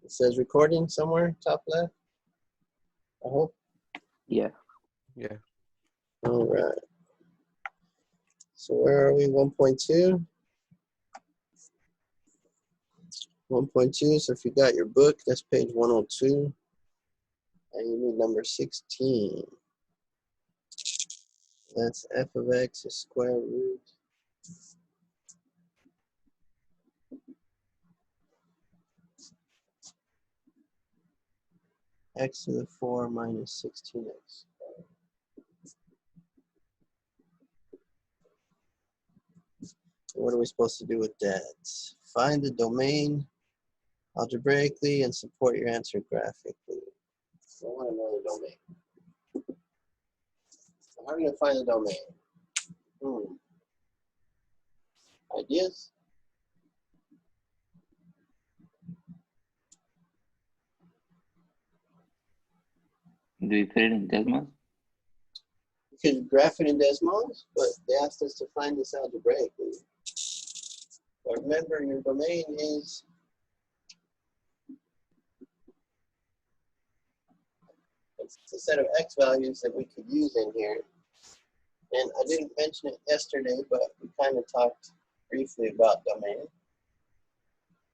It says recording somewhere, top left. I hope. Yeah. Yeah. All right. So where are we? 1.2. 1.2. So if you got your book, that's page 102. And you need number 16. That's f of x is square root. X to the 4 minus 16x. What are we supposed to do with that? Find the domain algebraically and support your answer graphically. So I want to know the domain. So how are we going to find the domain? Ideas? Do we put it in Desmos? You could graph it in Desmos, but they asked us to find this algebraically. But remember, your domain is it's a set of x values that we could use in here. And I didn't mention it yesterday, but we kind of talked briefly about domain.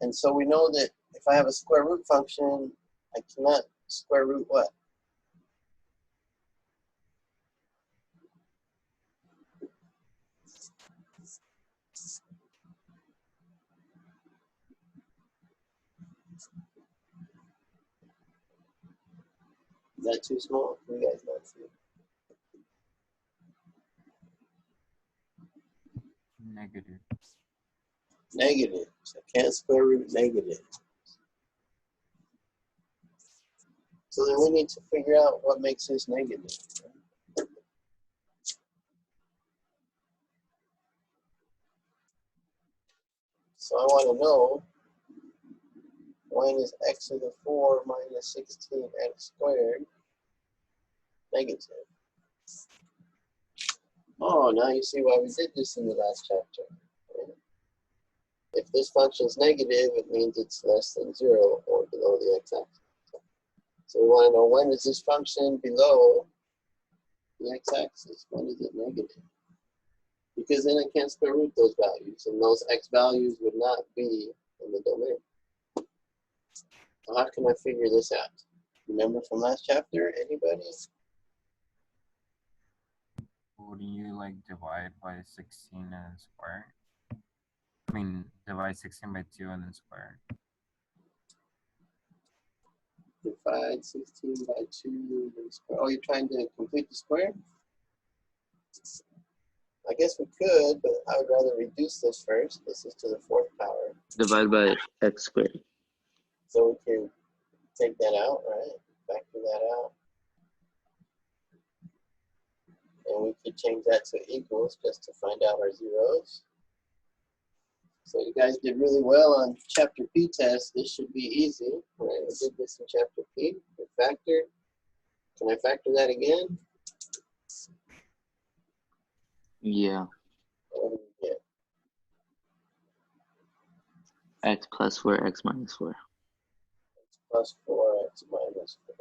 And so we know that if I have a square root function, I cannot square root what? Is that too small? You guys not see? Negative. Negative. So I can't square root negative. So then we need to figure out what makes this negative. So I want to know when is x to the 4 minus 16x squared negative. Oh, now you see why we did this in the last chapter. If this function is negative, it means it's less than 0 or below the x-axis. So we want to know when is this function below the x-axis? When is it negative? Because then I can't square root those values, and those x values would not be in the domain. So how can I figure this out? Remember from last chapter? Anybody? Would you like divide by 16 and then square? I mean, divide 16 by 2 and then square. Divide 16 by 2 and square. Oh, you're trying to complete the square? I guess we could, but I would rather reduce this first. This is to the 4th power. Divide by x squared. So we can take that out, right? Factor that out. And we could change that to equals just to find out our zeros. So you guys did really well on chapter P test. This should be easy. Right? We did this in chapter P. We factored. Can I factor that again? Yeah. What do we get? X plus 4, x minus 4. X plus 4, x minus 4.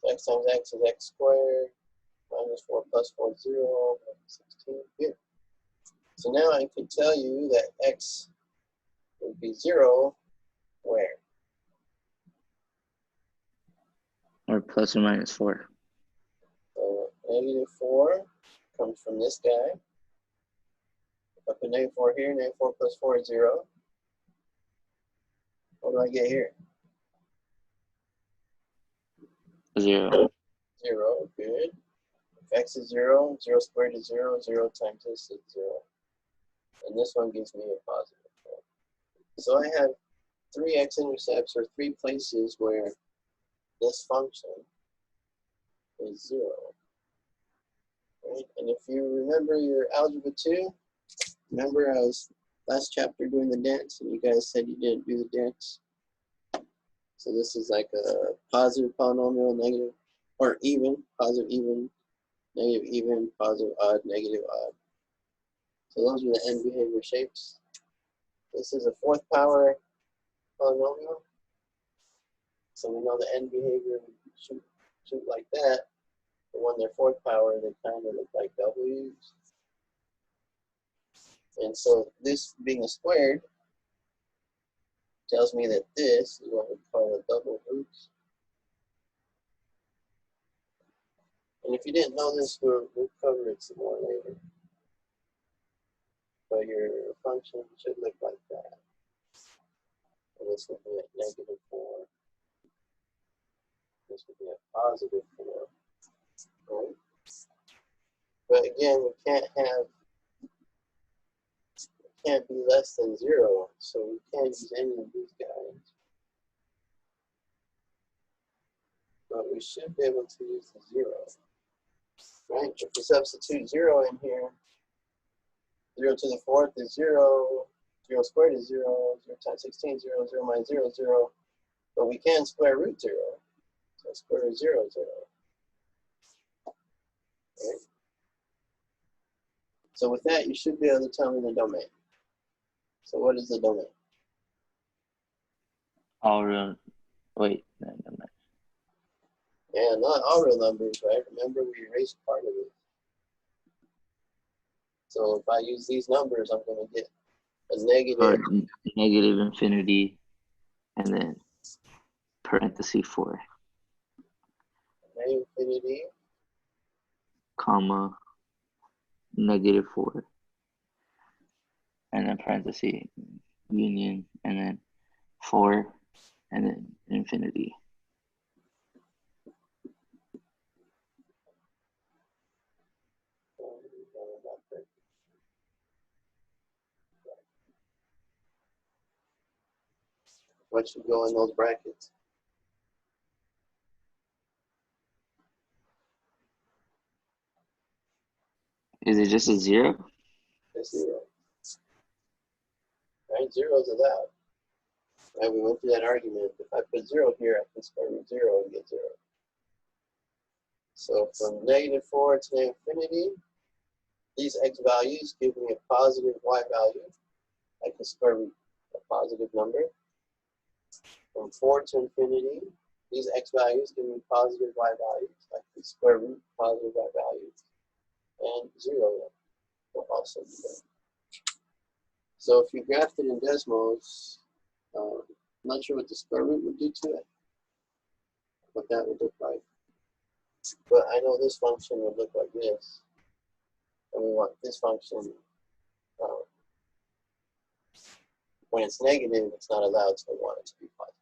So x times x is x squared. Minus 4 plus 4 is 0. 16 here. So now I can tell you that x would be 0 where? Or plus or minus 4. So negative 4 comes from this guy. If I put negative 4 here, negative 4 plus 4 is 0. What do I get here? 0. 0, good. If x is 0, 0 squared is 0, 0 times this is 0. And this one gives me a positive. So I have 3 x-intercepts, or 3 places where this function is 0. Right? And if you remember your algebra 2, remember I was last chapter doing the dance, and you guys said you didn't do the dance. So this is like a positive polynomial, negative, or even, positive even, negative even, positive odd, negative odd. So those are the end behavior shapes. This is a 4th power polynomial. So we know the end behavior would shoot like that. But when they're fourth power, they kind of look like W's. And so this being a squared tells me that this is what we call a double root. And if you didn't know this, we'll cover it some more later. But your function should look like that. And this would be at -4. This would be at +4. Right? But again, we can't be less than 0, so we can't use any of these guys. But we should be able to use the 0. Right? If we substitute 0 in here, 0 to the 4th is 0, 0 squared is 0, 0 times 16 is 0, 0 minus 0 is 0. But we can square root 0. So square root 0 is 0. Right? So with that, you should be able to tell me the domain. So what is the domain? All real. Wait, no, no, no. Yeah, not all real numbers, right? Remember, we erased part of it. So if I use these numbers, I'm going to get a negative. Or negative infinity, and then parenthesis 4, Infinity, comma, -4, and then parenthesis union, and then 4, and then infinity. what should go in those brackets? Is it just a 0? A 0. Right? 0 is allowed. Right? We went through that argument. If I put 0 here, I can square root 0 and get 0. So from -4 to infinity, these x values give me a positive y value. I can square root a positive number. From 4 to infinity, these x values give me positive y values. I can square root positive y values. And 0 will also be there. So if you graphed it in Desmos, I'm not sure what the square root would do to it, what that would look like. But I know this function would look like this. And we want this function, when it's negative, it's not allowed, so we want it to be positive.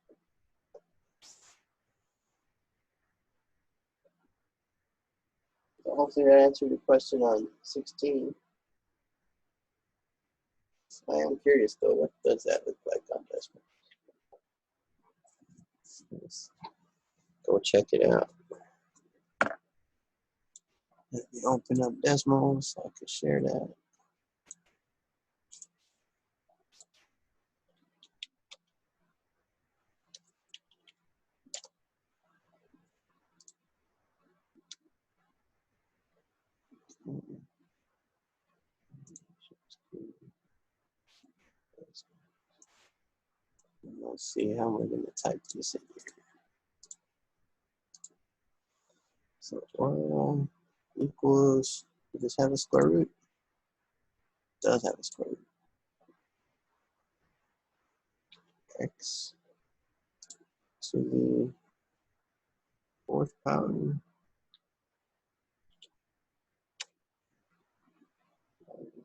So hopefully that answered your question on 16. I am curious though, what does that look like on Desmos? Let's go check it out. Let me open up Desmos so I can share that. Let's see how we're going to type this in here. So 1 equals, does this have a square root? It does have a square root. X to the 4th power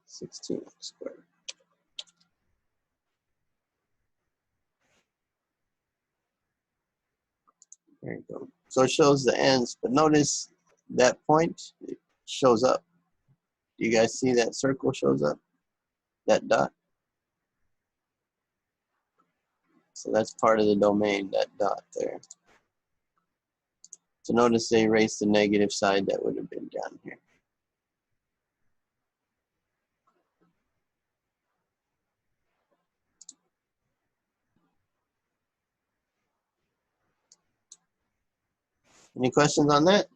16 squared. There you go. So it shows the ends, but notice that point, it shows up. Do you guys see that circle shows up? That dot? So that's part of the domain, that dot there. So notice they erased the negative side that would have been down here. Any questions on that?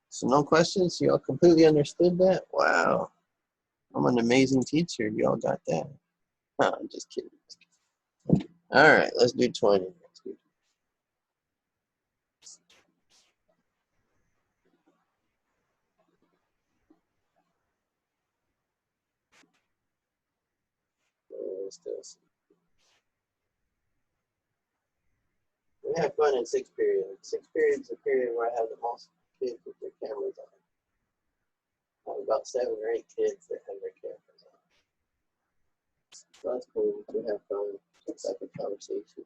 So no questions? You all completely understood that? Wow. I'm an amazing teacher. You all got that. I'm just kidding. All right, let's do 20 next week. What's this? We have fun in 6th period. 6th period is the period where I have the most kids with their cameras on. I have about 7 or 8 kids that have their cameras on. So that's cool to have fun. It's like a conversation.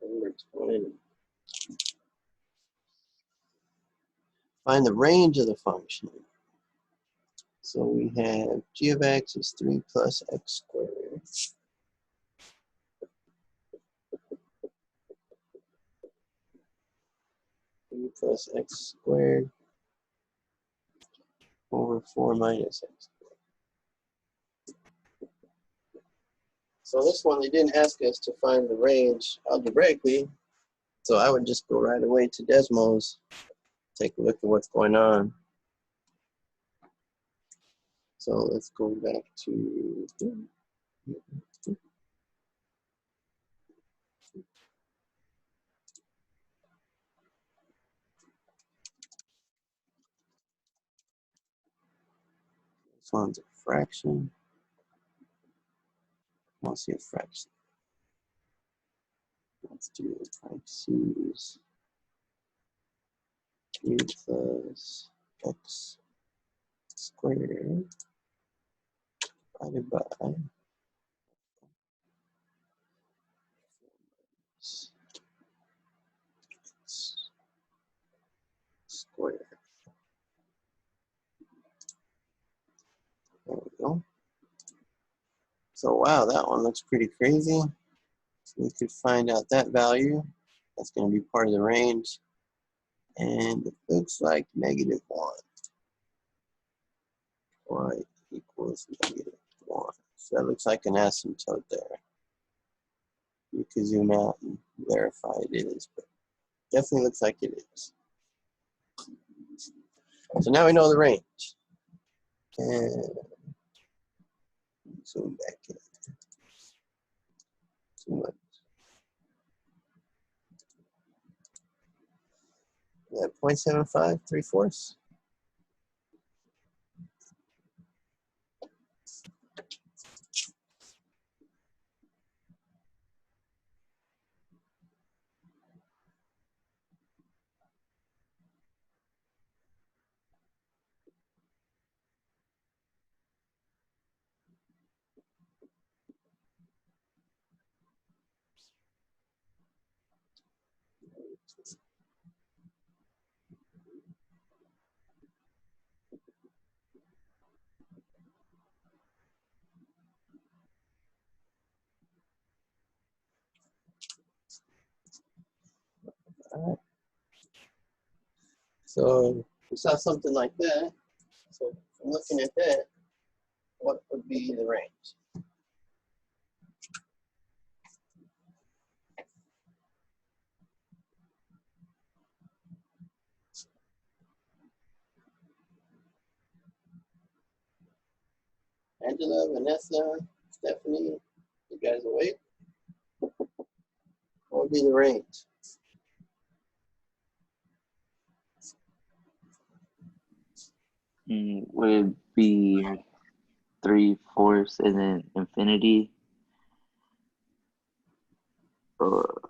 Number 20. Find the range of the function. So we have g of x is 3 plus x squared. 3 plus x squared over 4 minus x. So this one, they didn't ask us to find the range algebraically. So I would just go right away to Desmos, take a look at what's going on. So let's go back to, this one's a fraction. Let's see a fraction. Let's do parentheses. 3 plus x squared divided by x squared. There we go. So wow, that one looks pretty crazy. So we could find out that value. That's going to be part of the range. And it looks like -1. Y equals -1. So that looks like an asymptote there. You can zoom out and verify it is, but definitely looks like it is. So now we know the range. And zoom back in. Too much. That 0.75, 3/4. All right. So we saw something like that. So from looking at that, what would be the range? Angela, Vanessa, Stephanie, you guys awake? What would be the range? Would it be 3/4 and then infinity? Or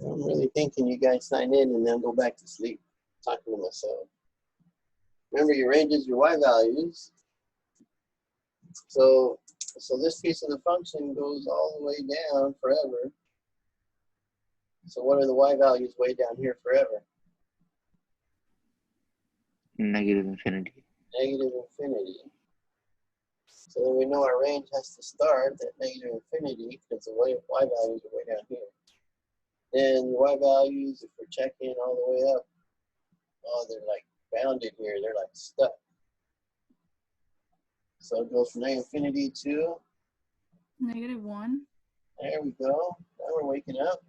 I'm really thinking you guys sign in and then go back to sleep. I'm talking to myself. Remember, your ranges, your y values. So this piece of the function goes all the way down forever. So what are the y values way down here forever? -infinity. -infinity. So then we know our range has to start at -infinity because the y values are way down here. Then the y values, if we're checking all the way up, oh, they're like bounded here. They're like stuck. So it goes from -infinity to -1. There we go. Now we're waking up.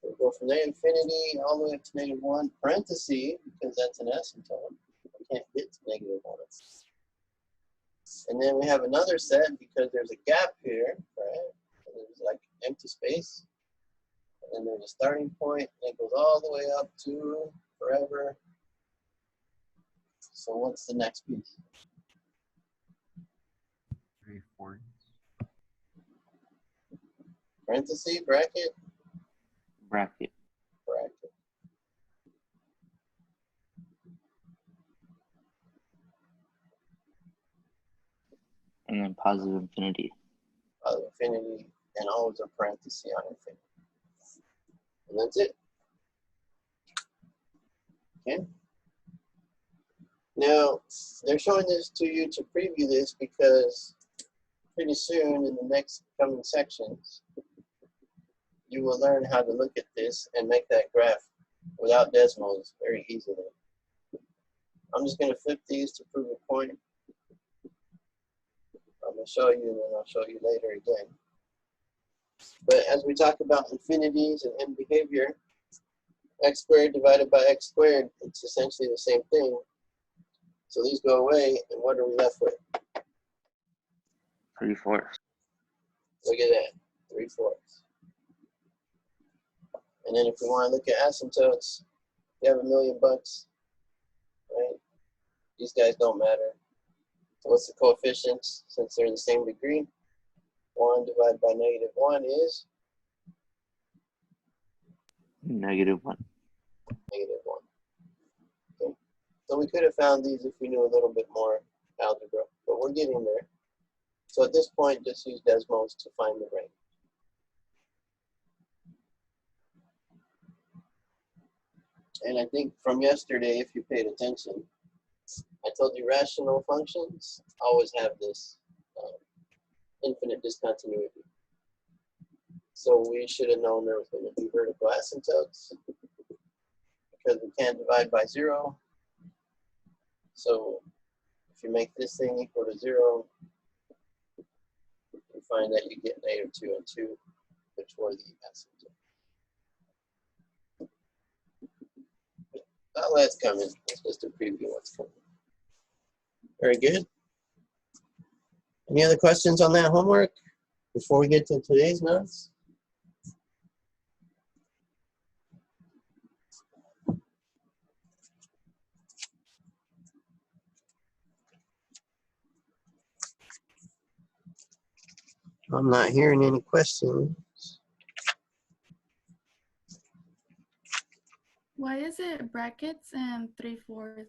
We'll go from there, infinity, all the way up to -1, parenthesis, because that's an asymptote. We can't get to -1. And then we have another set because there's a gap here, right? And there's like empty space. And then there's a starting point, and it goes all the way up to forever. So what's the next piece? 3/4. Parenthesis, bracket, Bracket. bracket. And then positive infinity. Infinity, and always a parenthesis on infinity. And that's it. Okay. Now, they're showing this to you to preview this because pretty soon in the next coming sections, you will learn how to look at this and make that graph without decimals very easily. I'm just going to flip these to prove a point. I'm going to show you, and then I'll show you later again. But as we talk about infinities and end behavior, x squared divided by x squared, it's essentially the same thing. So these go away, and what are we left with? 3/4. Look at that, 3/4. And then if we want to look at asymptotes, you have $1 million, right? These guys don't matter. So what's the coefficients since they're the same degree? 1 divided by -1 is -1. -1. Okay. So we could have found these if we knew a little bit more algebra, but we're getting there. So at this point, just use Desmos to find the range. And I think from yesterday, if you paid attention, I told you rational functions always have this infinite discontinuity. So we should have known there was going to be vertical asymptotes because we can't divide by 0. So if you make this thing equal to 0, you find that you get -2 and 2, which were the asymptotes. All that's coming. It's just a preview of what's coming. Very good. Any other questions on that homework before we get to today's notes? I'm not hearing any questions. Why is it brackets and 3/4?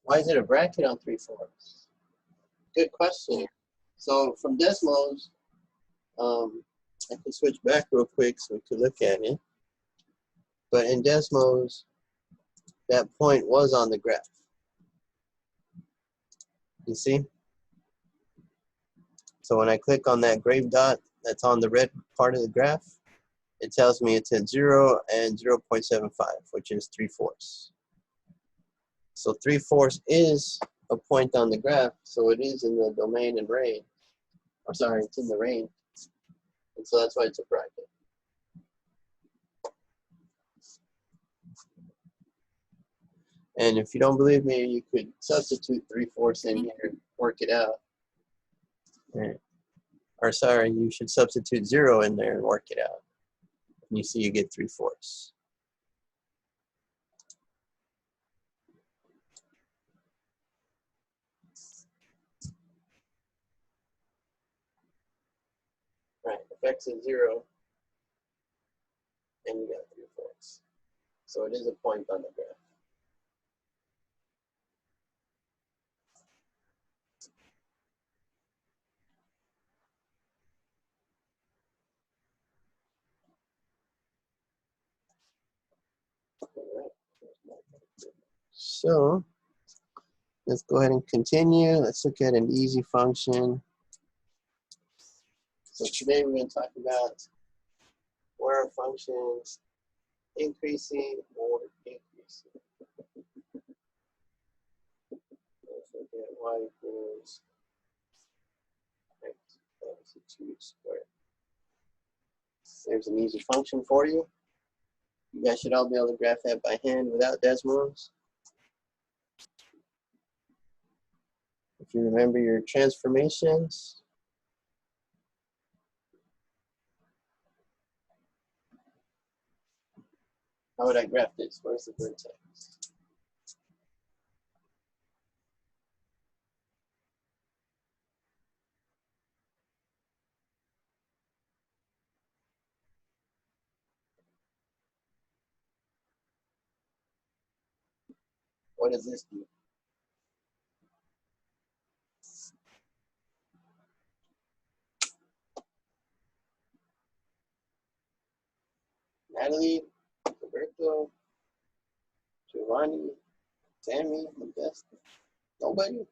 Why is it a bracket on 3/4? Good question. So from Desmos, I can switch back real quick so we could look at it. But in Desmos, that point was on the graph. You see? So when I click on that gray dot that's on the red part of the graph, it tells me it's at 0 and 0.75, which is 3/4. So 3/4 is a point on the graph, so it is in the domain and range. Or sorry, it's in the range. And so that's why it's a bracket. And if you don't believe me, you could substitute 3/4 in here and work it out. Right. Or sorry, you should substitute 0 in there and work it out. And you see you get 3/4. Right, if x is 0, and you got 3/4. So it is a point on the graph. So let's go ahead and continue. Let's look at an easy function. So today we're going to talk about where our functions increasing or decreasing. Let's look at y equals x plus 2 squared. There's an easy function for you. You guys should all be able to graph that by hand without Desmos. If you remember your transformations. How would I graph this? Where's the vertex? What does this do? Natalie, Roberto, Giovanni, Tammy, Modesta. Nobody?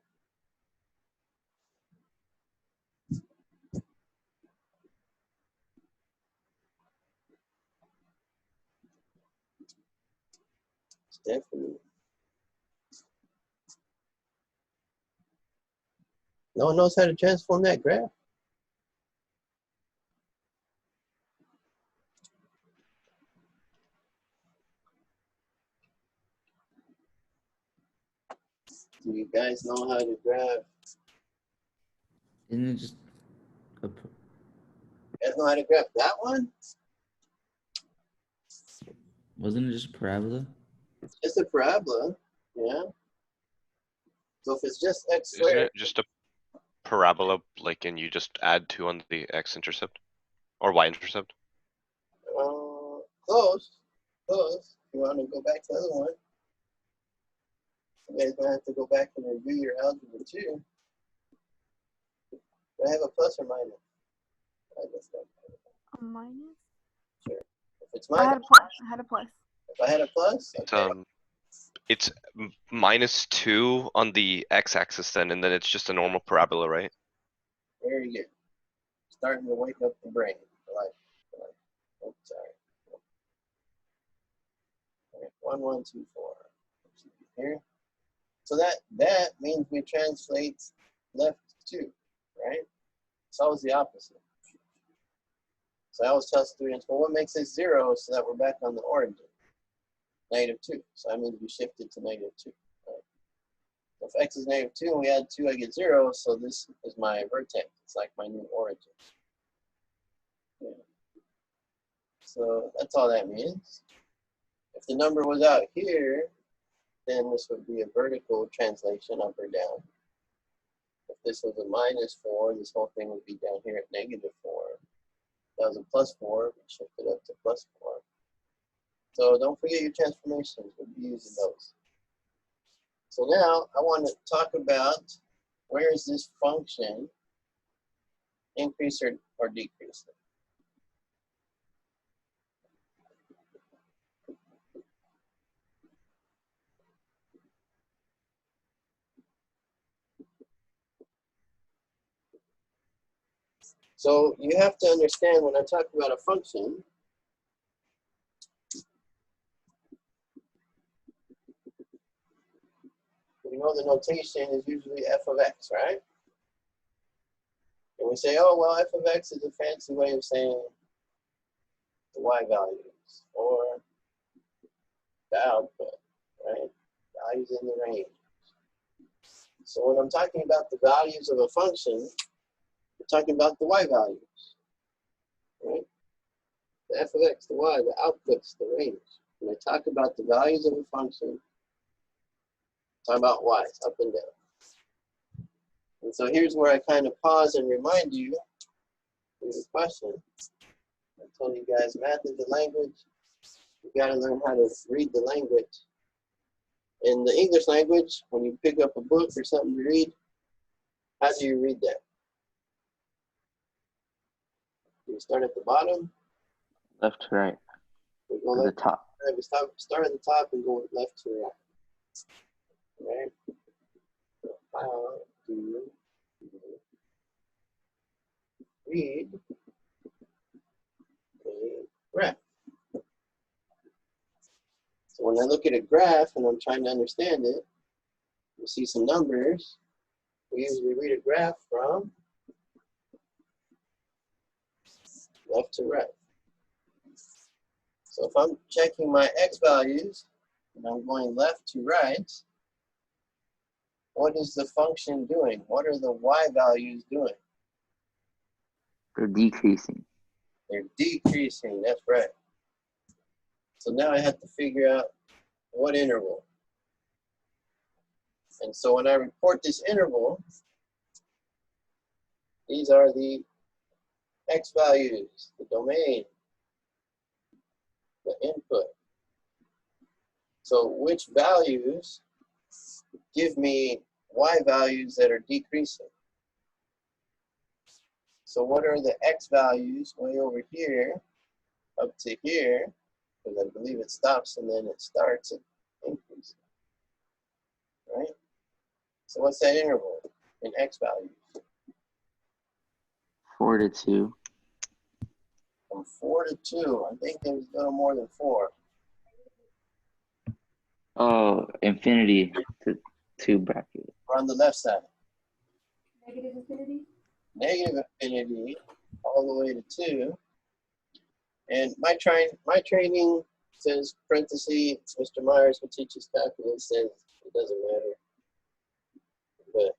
Stephanie. No one knows how to transform that graph. Do you guys know how to graph? Isn't it just a, You guys know how to graph that one? wasn't it just a parabola? It's just a parabola, yeah. So if it's just x Isn't squared, it just a parabola, like, and you just add 2 on the x-intercept? Or y-intercept? close, close. You want to go back to the other one? You guys gonna have to go back and review your algebra too. Do I have a plus or minus? I just don't. A minus? Sure. If it's I had minus, a plus. I had a plus. if I had a plus, It's, okay. it's -2 on the x-axis then, and then it's just a normal parabola, right? Very good. Starting to wake up the brain. Oh, sorry. All right, 1, 1, 2, 4. Here. So that means we translate left 2, right? It's always the opposite. So I always tell students, well, what makes this 0 so that we're back on the origin? -2. So that means we shifted to -2. Right? If x is -2 and we add 2, I get 0. So this is my vertex. It's like my new origin. Yeah. So that's all that means. If the number was out here, then this would be a vertical translation up or down. If this was a -4, this whole thing would be down here at -4. If that was a +4, we shift it up to +4. So don't forget your transformations. We'll be using those. So now I want to talk about where is this function increase or decrease. So you have to understand when I talk about a function, you know the notation is usually f of x, right? And we say, oh, well, f of x is a fancy way of saying the y values or the output, right? Values in the range. So when I'm talking about the values of a function, we're talking about the y values, right? The f of x, the y, the outputs, the range. When I talk about the values of a function, talk about y, up and down. And so here's where I kind of pause and remind you, here's a question. I told you guys math is the language. You got to learn how to read the language. In the English language, when you pick up a book or something to read, how do you read that? You start at the bottom. Left to right. We go To the left top. to right. We start at the top and go left to right. Right? So how do you read a graph? So when I look at a graph and I'm trying to understand it, you see some numbers. We usually read a graph from left to right. So if I'm checking my x values, and I'm going left to right, what is the function doing? What are the y values doing? They're decreasing. They're decreasing, that's right. So now I have to figure out what interval. And so when I report this interval, these are the x values, the domain, the input. So which values give me y values that are decreasing? So what are the x values way over here up to here? Because I believe it stops and then it starts at increasing, right? So what's that interval in x values? 4 to 2. From 4 to 2. I think there's a little more than 4. Oh, infinity to 2 bracket. We're on the left side. Negative infinity? Negative infinity all the way to 2. And my training says parentheses, Mr. Myers, who teaches calculus, says it doesn't matter. But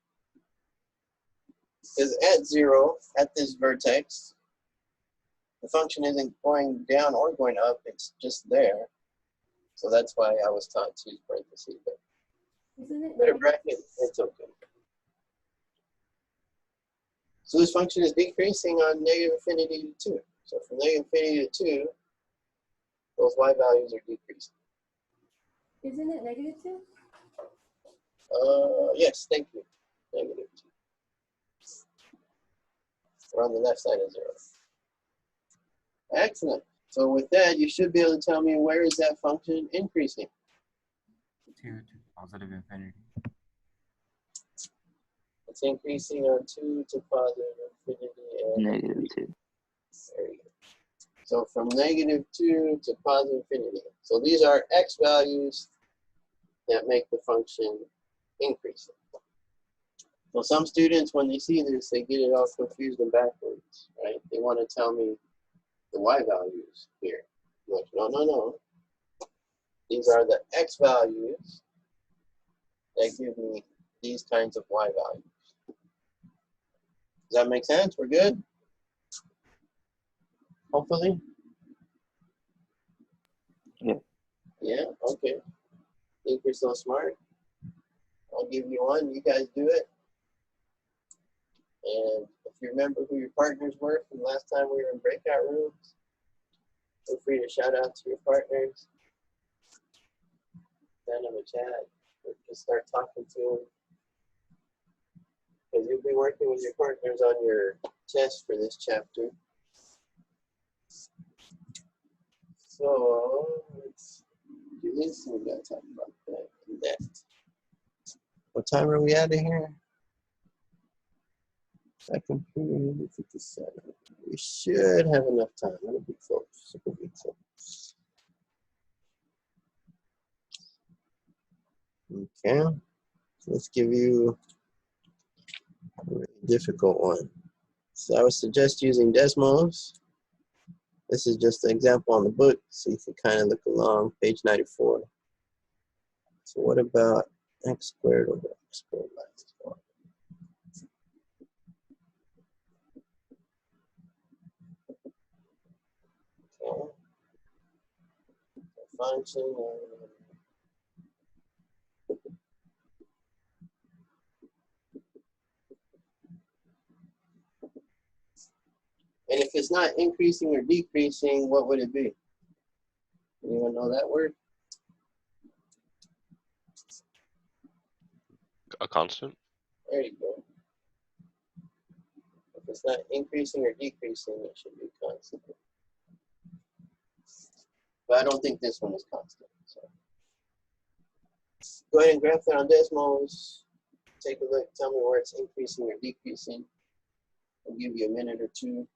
because at 0, at this vertex, the function isn't going down or going up, it's just there. So that's why I was taught to use parentheses. But Isn't it? better bracket, it's okay. So this function is decreasing on negative infinity to 2. So from negative infinity to 2, those y values are decreasing. Isn't it negative 2? Yes, thank you. Negative 2. We're on the left side of 0. Excellent. So with that, you should be able to tell me where is that function increasing? 2 to positive infinity. It's increasing on 2 to positive infinity and Negative 2. there you go. So from negative 2 to positive infinity. So these are x values that make the function increasing. So some students, when they see this, they get it all confused and backwards, right? They want to tell me the y values here. I'm like, no, no, no. These are the x values that give me these kinds of y values. Does that make sense? We're good? Hopefully? Yeah. Yeah? Okay. Think you're so smart? I'll give you one. You guys do it. And if you remember who your partners were from last time we were in breakout rooms, feel free to shout out to your partners. Send them a chat. Or just start talking to them. Because you'll be working with your partners on your test for this chapter. So let's do this and we gotta talk about that and that. What time are we out of here? Second period, 57. We should have enough time. It'll be close. It'll be close. Okay. So let's give you a really difficult one. So I would suggest using Desmos. This is just an example on the book, so you can kind of look along, page 94. So what about x squared over x squared minus 1? Okay. Function. And if it's not increasing or decreasing, what would it be? Anyone know that word? A constant? There you go. If it's not increasing or decreasing, it should be constant. But I don't think this one is constant. So go ahead and graph that on Desmos. Take a look. Tell me where it's increasing or decreasing. I'll give you a minute or two.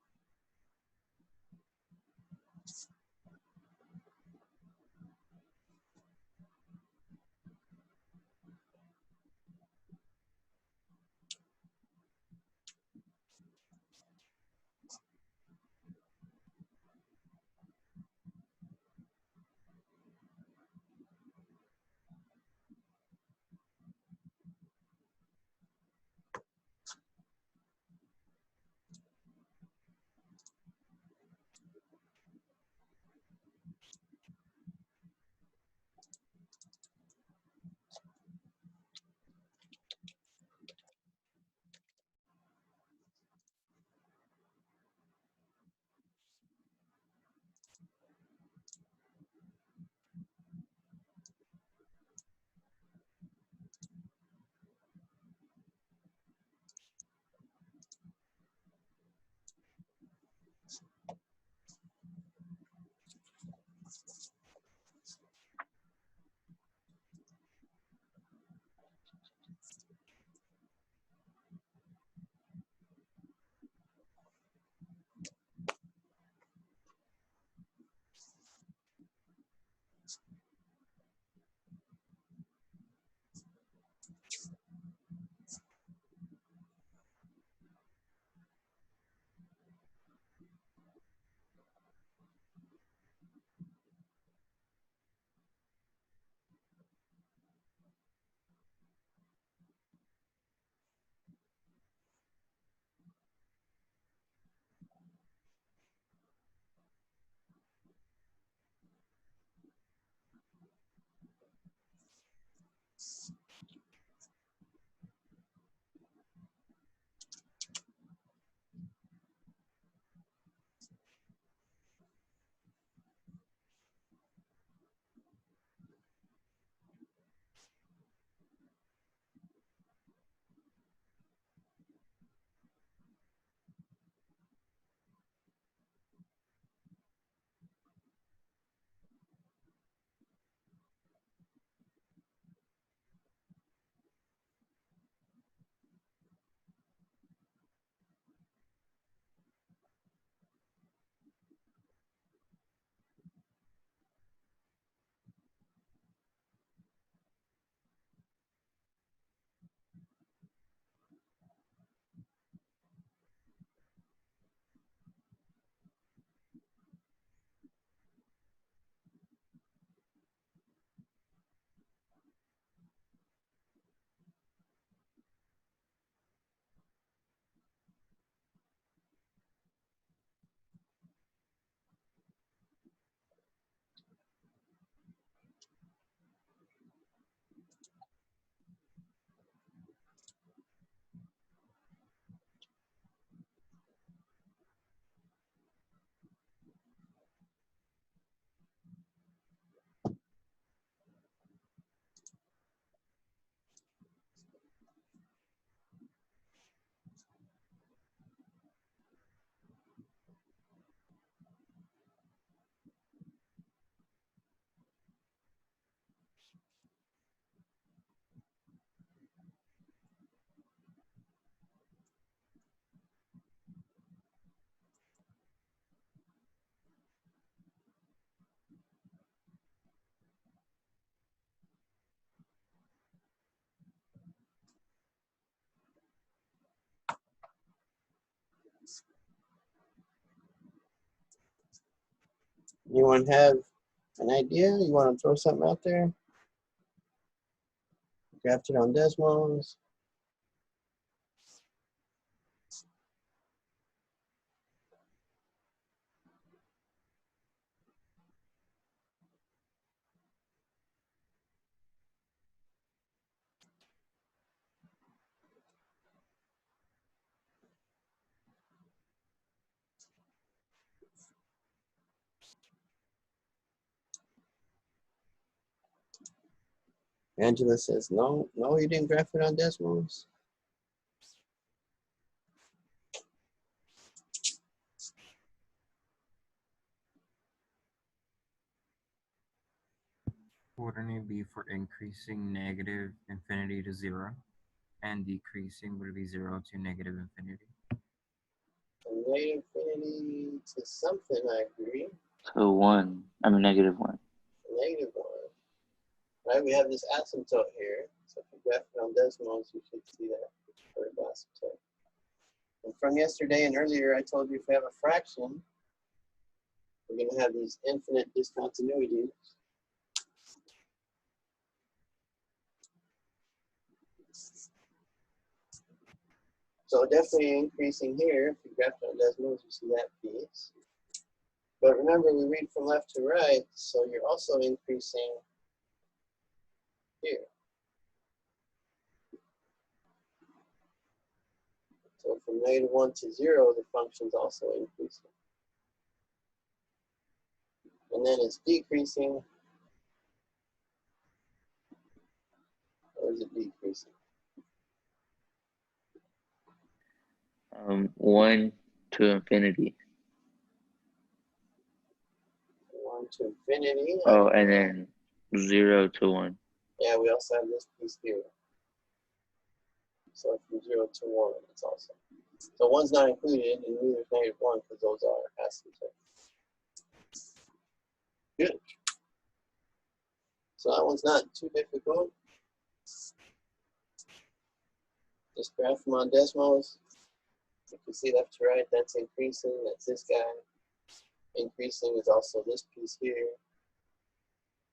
Anyone have an idea? You want to throw something out there? Graph it on Desmos. Angela says, no, you didn't graph it on Desmos. Wouldn't it be for increasing negative infinity to 0? And decreasing would be 0 to negative infinity. From negative infinity to something, I agree. So 1. I mean negative 1. Negative 1. Right, we have this asymptote here. So if you graph it on Desmos, you should see that curved asymptote. And from yesterday and earlier, I told you if we have a fraction, we're going to have these infinite discontinuities. So definitely increasing here. If you graph it on Desmos, you see that piece. But remember, we read from left to right, so you're also increasing here. So from -1 to 0, the function's also increasing. And then it's decreasing. Or is it decreasing? 1 to infinity. 1 to infinity. Oh, and then 0 to 1. Yeah, we also have this piece here. So from 0 to 1, it's also. So 1's not included, and neither is -1 because those are asymptotes. Good. So that one's not too difficult. Just graph them on Desmos. You can see left to right, that's increasing, that's this guy. Increasing is also this piece here.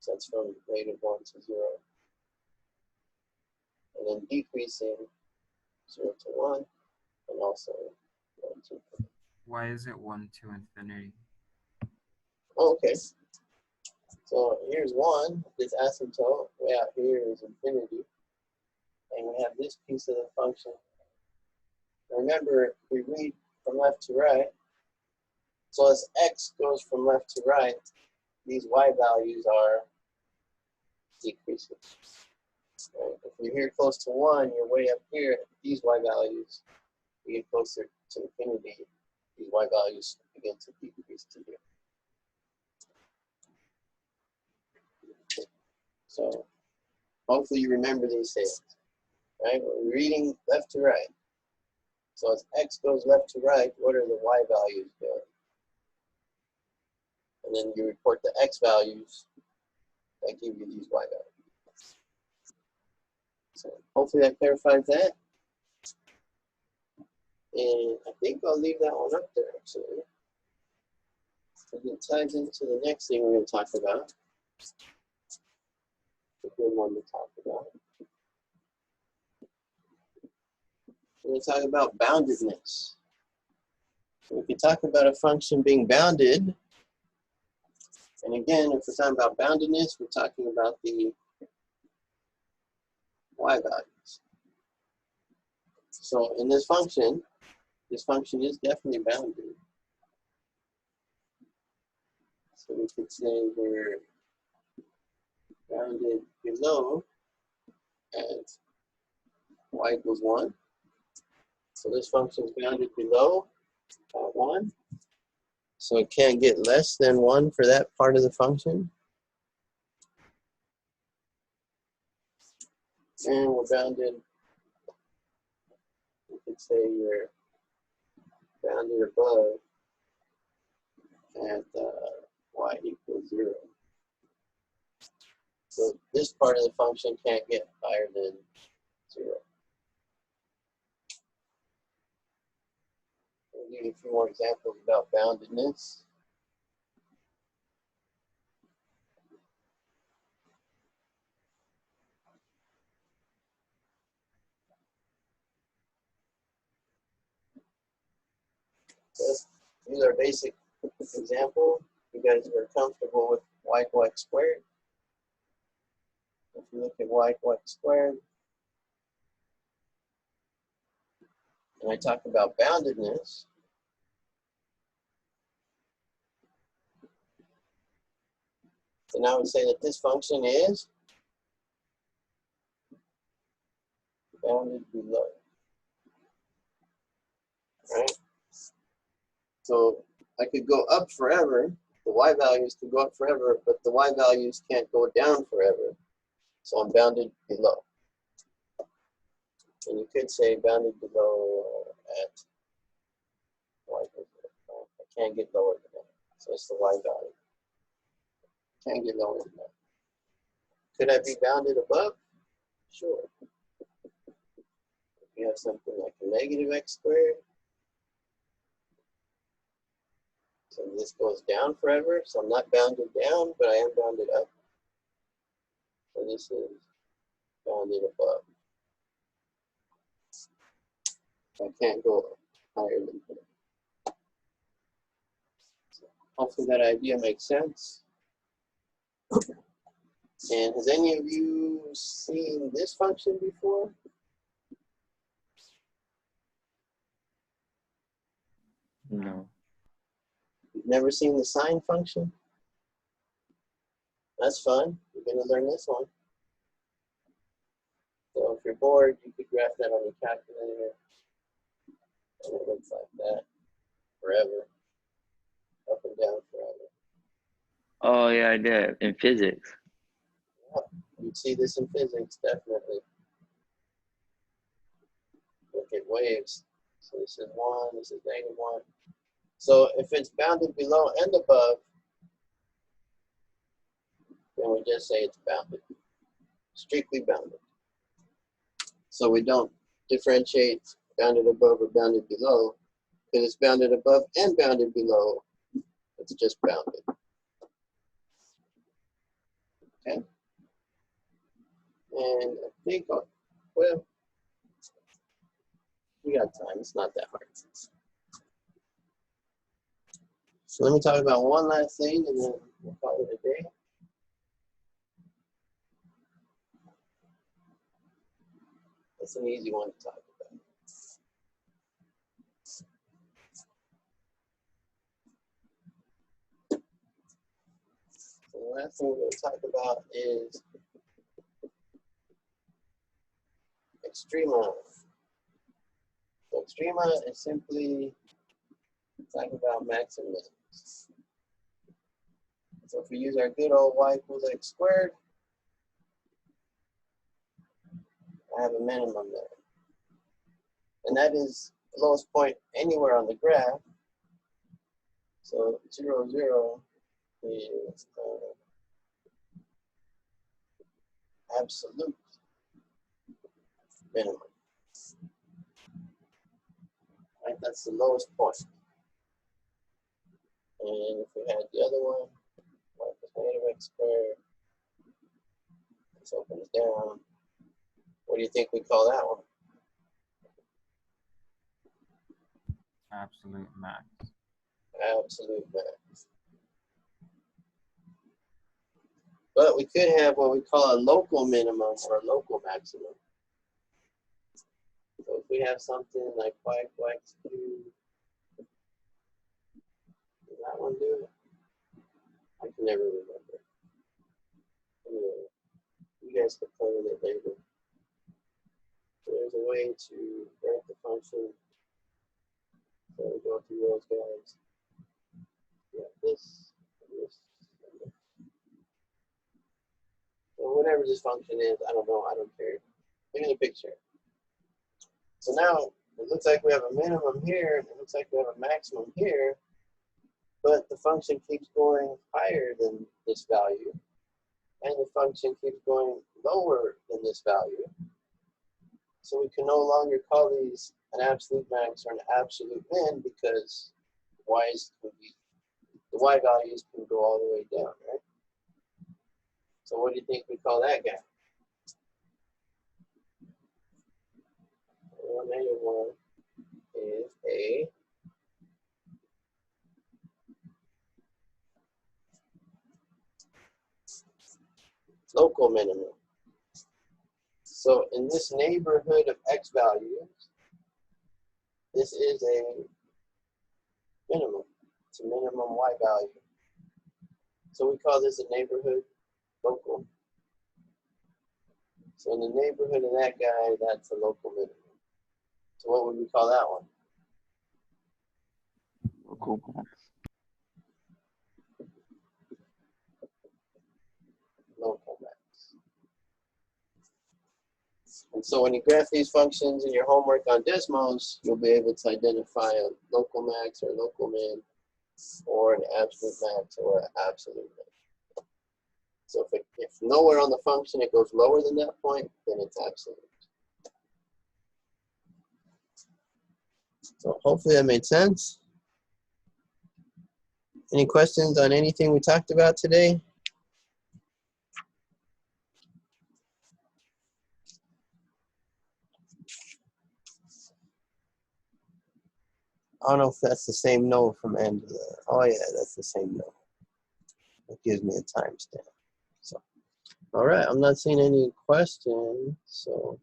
So that's from -1 to 0. And then decreasing 0 to 1, and also 1 to infinity. Why is it 1 to infinity? Oh, okay. So here's 1, this asymptote. Way out here is infinity. And we have this piece of the function. Remember, we read from left to right. So as x goes from left to right, these y values are decreasing. Right? If you're here close to 1, you're way up here at these y values. You get closer to infinity, these y values begin to decrease to 0. So hopefully you remember these things, right? We're reading left to right. So as x goes left to right, what are the y values doing? And then you report the x values that give you these y values. So hopefully that clarifies that. And I think I'll leave that one up there actually. Because it ties into the next thing we're going to talk about. A good one to talk about. We're going to talk about boundedness. So if you talk about a function being bounded, and again, if we're talking about boundedness, we're talking about the y values. So in this function is definitely bounded. So we could say we're bounded below at y equals 1. So this function is bounded below 1. So it can't get less than 1 for that part of the function. And we're bounded, we could say we're bounded above at y equals 0. So this part of the function can't get higher than 0. I'll give you a few more examples about boundedness. Let's use our basic example. You guys are comfortable with y squared. If you look at y squared, and I talk about boundedness, then I would say that this function is bounded below. Right? So I could go up forever. The y values could go up forever, but the y values can't go down forever. So I'm bounded below. And you could say bounded below at y. I can't get lower than that. So it's the y value. Can't get lower than that. Could I be bounded above? Sure. If you have something like a negative x squared, so this goes down forever, so I'm not bounded down, but I am bounded up. So this is bounded above. I can't go higher than here. So hopefully that idea makes sense. And has any of you seen this function before? No. You've never seen the sine function? That's fun. You're going to learn this one. So if you're bored, you could graph that on your calculator. And it looks like that forever. Up and down forever. Oh yeah, I did in physics. Yep. You'd see this in physics, definitely. Look at waves. So this is 1, this is -1. So if it's bounded below and above, then we just say it's bounded. Strictly bounded. So we don't differentiate bounded above or bounded below, because it's bounded above and bounded below. It's just bounded. Okay. And I think, well, we got time. It's not that hard. So let me talk about one last thing, and then we'll call it a day. It's an easy one to talk about. So the last thing we're going to talk about is extrema. So extrema is simply talking about max and min. So if we use our good old y equals x squared, I have a minimum there. And that is the lowest point anywhere on the graph. So 0, 0 is absolute minimum. Right? That's the lowest point. And if we had the other one, y plus negative x squared, this opens down. What do you think we call that one? Absolute max. Absolute max. But we could have what we call a local minimum or a local maximum. So if we have something like y equals x cubed, does that one do it? I can never remember. Anyway, you guys can play with it later. So there's a way to write the function. So we go through those guys. We have this, and this, and this. So whatever this function is, I don't know, I don't care. Look at the picture. So now it looks like we have a minimum here, and it looks like we have a maximum here, but the function keeps going higher than this value, and the function keeps going lower than this value. So we can no longer call these an absolute max or an absolute min because the y values can go all the way down, right? So what do you think we call that guy? Well, -1 is a local minimum. So in this neighborhood of x values, this is a minimum. It's a minimum y value. So we call this a neighborhood local. So in the neighborhood of that guy, that's a local minimum. So what would we call that one? Local max. Local max. And so when you graph these functions in your homework on Desmos, you'll be able to identify a local max or local min, or an absolute max or an absolute min. So if nowhere on the function it goes lower than that point, then it's absolute. So hopefully that made sense. Any questions on anything we talked about today? I don't know if that's the same no from Angela. Oh yeah, that's the same no. It gives me a timestamp. So, all right, I'm not seeing any questions. So